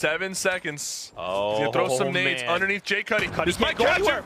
7 seconds. Oh, He's gonna throw some nades man. underneath Jay Cuddy. Cuddy This might can't catch go him.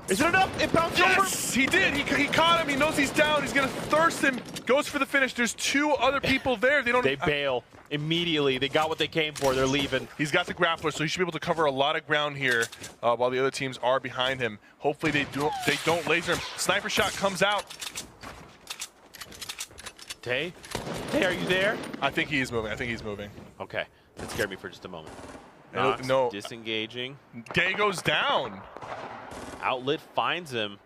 Is it enough? It bounced over. Yes, he did. He caught him. He knows he's down. He's gonna thirst him. Goes for the finish. There's 2 other people there. They bail immediately. They got what they came for. They're leaving. He's got the grappler, so he should be able to cover a lot of ground here while the other teams are behind him. Hopefully they don't laser him. Sniper shot comes out. Tay, are you there? I think he is moving. Okay, that scared me for just a moment. No. Disengaging. Day goes down. Outlet finds him.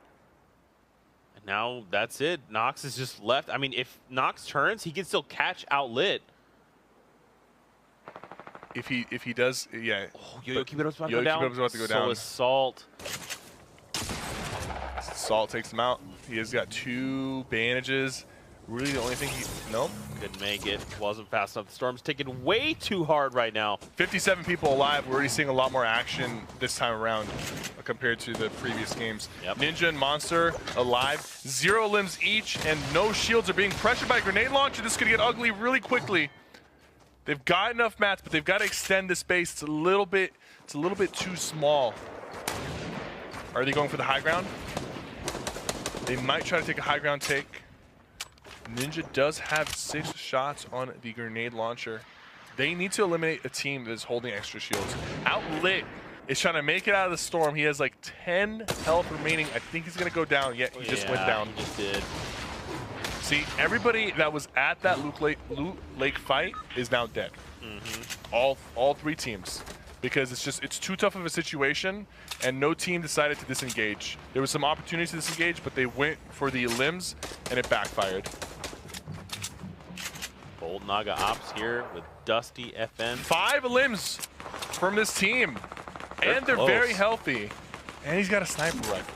And now that's it. Nox is just left. I mean, if Nox turns, he can still catch Outlet. If he does, yeah. Oh, Yo-Yo Keep It Up's about to Yo-Yo go down. Keep It Up's about to go down. So is Salt. Salt takes him out. He has got 2 bandages. Really the only thing nope. Couldn't make it. Wasn't fast enough. The Storm's taking way too hard right now. 57 people alive. We're already seeing a lot more action this time around compared to the previous games. Yep. Ninja and Monster alive. 0 limbs each and no shields are being pressured by a grenade launcher. This could get ugly really quickly. They've got enough mats, but they've got to extend the space. It's a little bit too small. Are they going for the high ground? They might try to take a high ground take. Ninja does have 6 shots on the grenade launcher. They need to eliminate a team that is holding extra shields. Outlit is trying to make it out of the storm. He has like 10 health remaining. I think he's going to go down. Yeah, he just went down. He just did. See, everybody that was at that Loot Lake fight is now dead. All 3 teams. Because it's too tough of a situation, and no team decided to disengage. There was some opportunities to disengage, but they went for the limbs, and it backfired. Bold Naga Ops here with Dusty FN. 5 limbs from this team, and they're close. very healthy. And he's got a sniper rifle.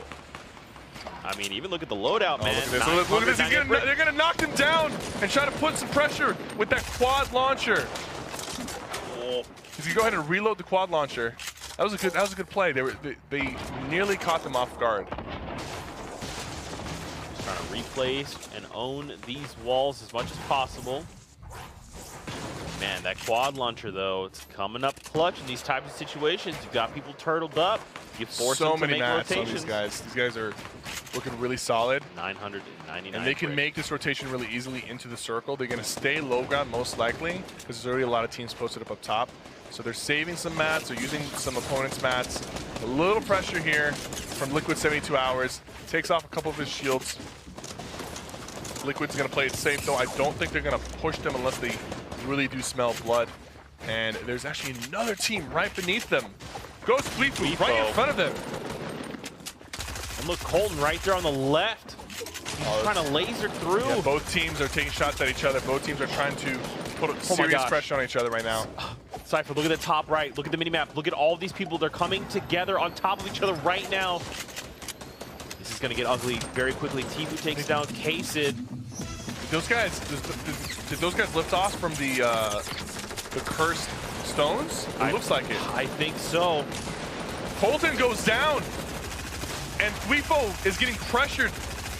I mean, even look at the loadout, man. Look at this. They're gonna knock him down and try to put some pressure with that quad launcher. Oh. He's gonna go ahead and reload the quad launcher. That was a good play. They nearly caught them off guard. Just trying to replace and own these walls as much as possible. Man, that quad launcher though, it's coming up clutch in these types of situations. You've got people turtled up. You force them to make rotations. On these guys. These guys are looking really solid. 999. And they can make this rotation really easily into the circle. They're gonna stay low ground most likely because there's already a lot of teams posted up top. So they're saving some mats, they're using some opponents' mats. A little pressure here from Liquid 72 Hours. Takes off a couple of his shields. Liquid's gonna play it safe though. I don't think they're gonna push them unless they really do smell blood. And there's actually another team right beneath them. Goes Fleetwood right in front of them. And look, Colton right there on the left. He's trying to laser through. Yeah, both teams are taking shots at each other. Both teams are trying to put serious pressure on each other right now. Cypher, look at the top right. Look at the mini-map. Look at all of these people. They're coming together on top of each other right now. This is going to get ugly very quickly. Tifu takes down K-Sid. Those guys, did those guys lift off from the cursed stones? It looks like it. I think so. Colton goes down, and Thweefo is getting pressured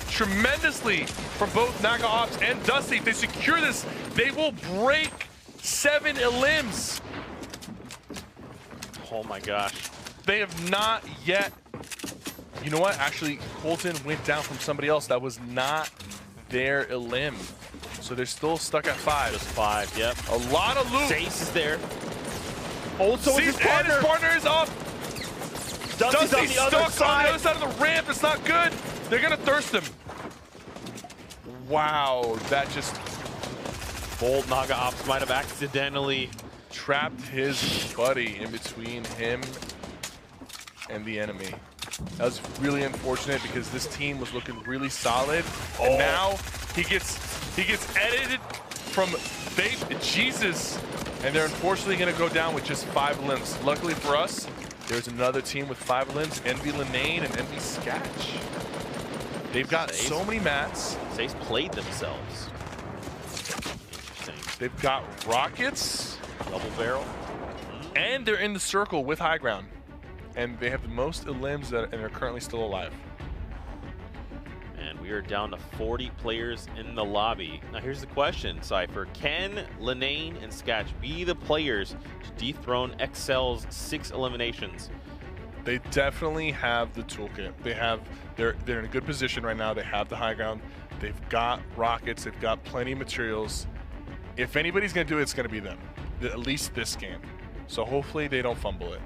tremendously from both Naga Ops and Dusty. If they secure this, they will break 7 limbs. Oh my gosh. They have not yet. You know what? Actually, Colton went down from somebody else that was not their limb. So they're still stuck at 5. Just 5, yep. A lot of loot. Zace is there. Oh, so is his And partner. his partner is up. Dusty's on the other side. On the other side of the ramp. It's not good. They're going to thirst him. Wow, that just... Bold Naga Ops might have accidentally trapped his buddy in between him and the enemy. That was really unfortunate because this team was looking really solid. And now he gets edited from Jesus. And they're unfortunately going to go down with just 5 limbs. Luckily for us, there's another team with 5 limbs, Envy Linane and Envy Sketch. They've got so many mats. Zace played themselves. Interesting. They've got rockets. Double barrel. And they're in the circle with high ground. And they have the most limbs and are currently still alive. And we We are down to 40 players in the lobby. Now here's the question, Cypher. Can Linane and Sketch be the players to dethrone Excel's 6 eliminations? They definitely have the toolkit. They're in a good position right now. They have the high ground. They've got rockets. They've got plenty of materials. If anybody's going to do it, it's going to be them. At least this game. So hopefully they don't fumble it.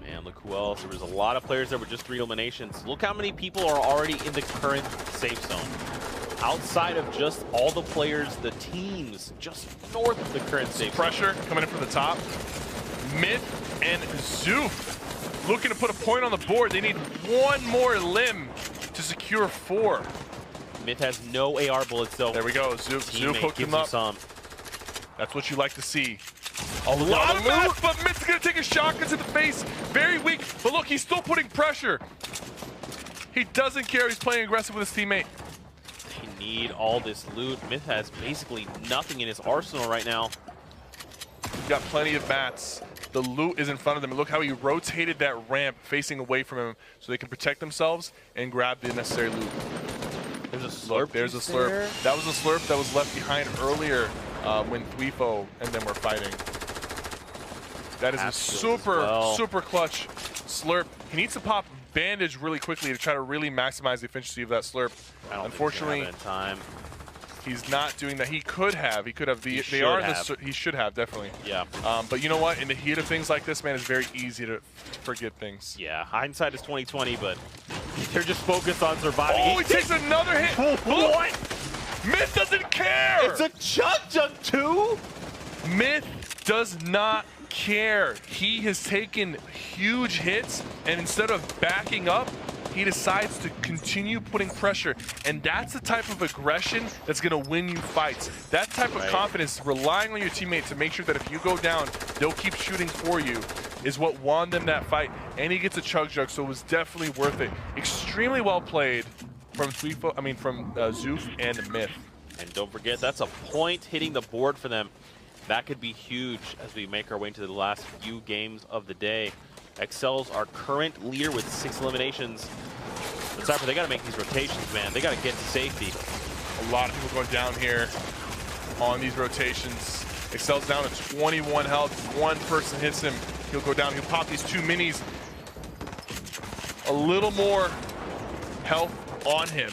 Man, look who else. There was a lot of players there with just 3 eliminations. Look how many people are already in the current safe zone. Outside of just all the players, the teams just north of the current safe zone. Pressure coming in from the top. Myth and Zoof looking to put a point on the board. They need one more limb to secure 4. Myth has no AR bullets though. There we go. Zoof hooked him up. That's what you like to see. A lot of mats, but Myth's gonna take a shotgun to the face. Very weak, but look, he's still putting pressure. He doesn't care. He's playing aggressive with his teammate. They need all this loot. Myth has basically nothing in his arsenal right now. He's got plenty of mats. The loot is in front of them. And look how he rotated that ramp facing away from him so they can protect themselves and grab the necessary loot. There's a slurp. Look, there's a slurp. There. That was a slurp that was left behind earlier when Thweefo and them were fighting. That is a super clutch slurp. He needs to pop bandage really quickly to try to really maximize the efficiency of that slurp. Unfortunately, he's not doing that. He could have. He should have, definitely. Yeah. But you know what? In the heat of things like this, man, it's very easy to forget things. Yeah. Hindsight is 20/20, but they're just focused on surviving. Oh, he takes another hit. What? Myth doesn't care. It's a chug too. Myth does not care. He has taken huge hits, and instead of backing up, he decides to continue putting pressure. And that's the type of aggression that's going to win you fights. That type of confidence, relying on your teammate to make sure that if you go down, they'll keep shooting for you, is what won them that fight. And he gets a chug, so it was definitely worth it. Extremely well played from Zoof and Myth. And don't forget, that's a point hitting the board for them. That could be huge as we make our way into the last few games of the day. Excel's our current leader with 6 eliminations. But Cypher, they got to make these rotations, man. They got to get to safety. A lot of people going down here on these rotations. Excel's down to 21 health. One person hits him, he'll go down. He'll pop these 2 minis. A little more health on him.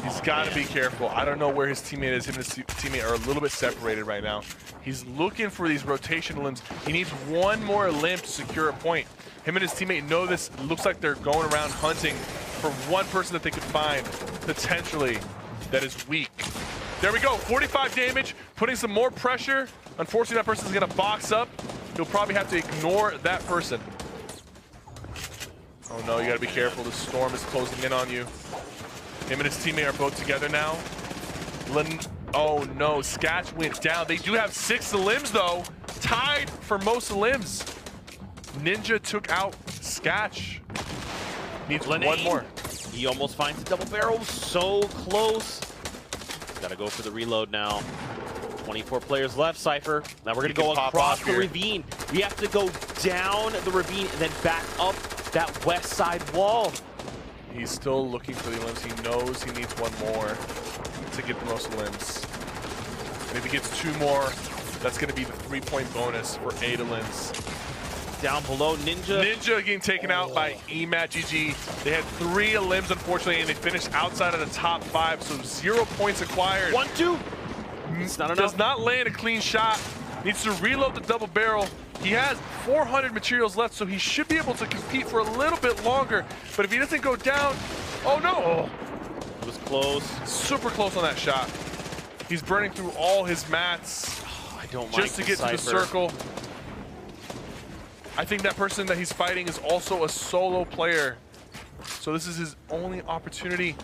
He's got to be careful. I don't know where his teammate is. Him and his teammate are a little bit separated right now. He's looking for these rotation limbs. He needs one more limb to secure a point. Him and his teammate know this. Looks like they're going around hunting for one person that they could find, potentially, that is weak. There we go, 45 damage, putting some more pressure. Unfortunately, that person's gonna box up. He'll probably have to ignore that person. Oh no, you gotta be careful. The storm is closing in on you. Him and his teammate are both together now. Oh no, Sketch went down. They do have 6 limbs though. Tied for most limbs. Ninja took out Sketch. Needs one more. He almost finds a double barrel. So close. Gotta go for the reload now. 24 players left, Cypher. Now we're gonna go across the ravine. We have to go down the ravine and then back up that west side wall. He's still looking for the limbs. He knows he needs one more to get the most limbs. And if he gets 2 more, that's going to be the 3-point bonus for 8 limbs. Down below, Ninja getting taken out by EMAT GG. They had 3 limbs, unfortunately, and they finished outside of the top 5, so 0 points acquired. 1-2. It's not enough. Does not land a clean shot. Needs to reload the double barrel. He has 400 materials left, so he should be able to compete for a little bit longer. But if he doesn't go down, oh no! It was close. Super close on that shot. He's burning through all his mats just to get to the circle. I think that person that he's fighting is also a solo player. So this is his only opportunity.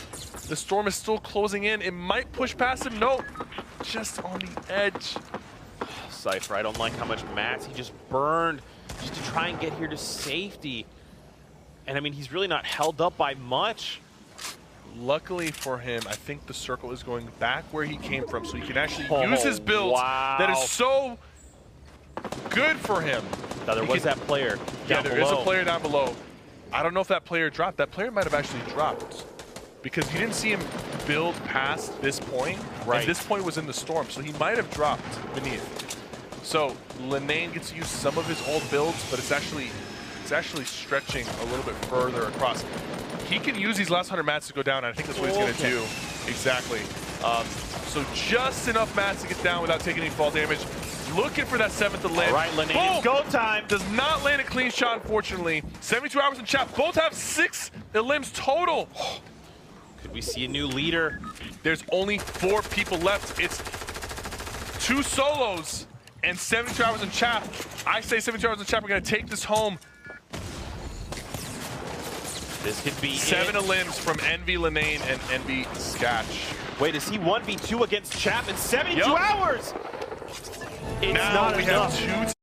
The storm is still closing in. It might push past him. No, just on the edge. Cypher, I don't like how much mats he just burned just to try and get here to safety. And I mean, he's really not held up by much. Luckily for him, I think the circle is going back where he came from, so he can actually use his build that is so good for him. Now there was that player. Yeah, there is a player down below. I don't know if that player dropped. That player might have actually dropped because you didn't see him build past this point. Right. And this point was in the storm, so he might have dropped beneath. So Linane gets to use some of his old builds, but it's actually stretching a little bit further across. He can use these last 100 mats to go down, and I think that's what he's going to do. Exactly. So just enough mats to get down without taking any fall damage. Looking for that 7th limb. All right, Linane, it's go time. Does not land a clean shot, unfortunately. 72 hours and Chap both have 6 limbs total. Could we see a new leader? There's only 4 people left. It's 2 solos and 72 hours and Chap. I say 72 hours and Chap are going to take this home. This could be 7 limbs from Envy Linane and Envy Skatch. Wait, is he 1v2 against Chap in 72 hours? It's now not we enough. have 2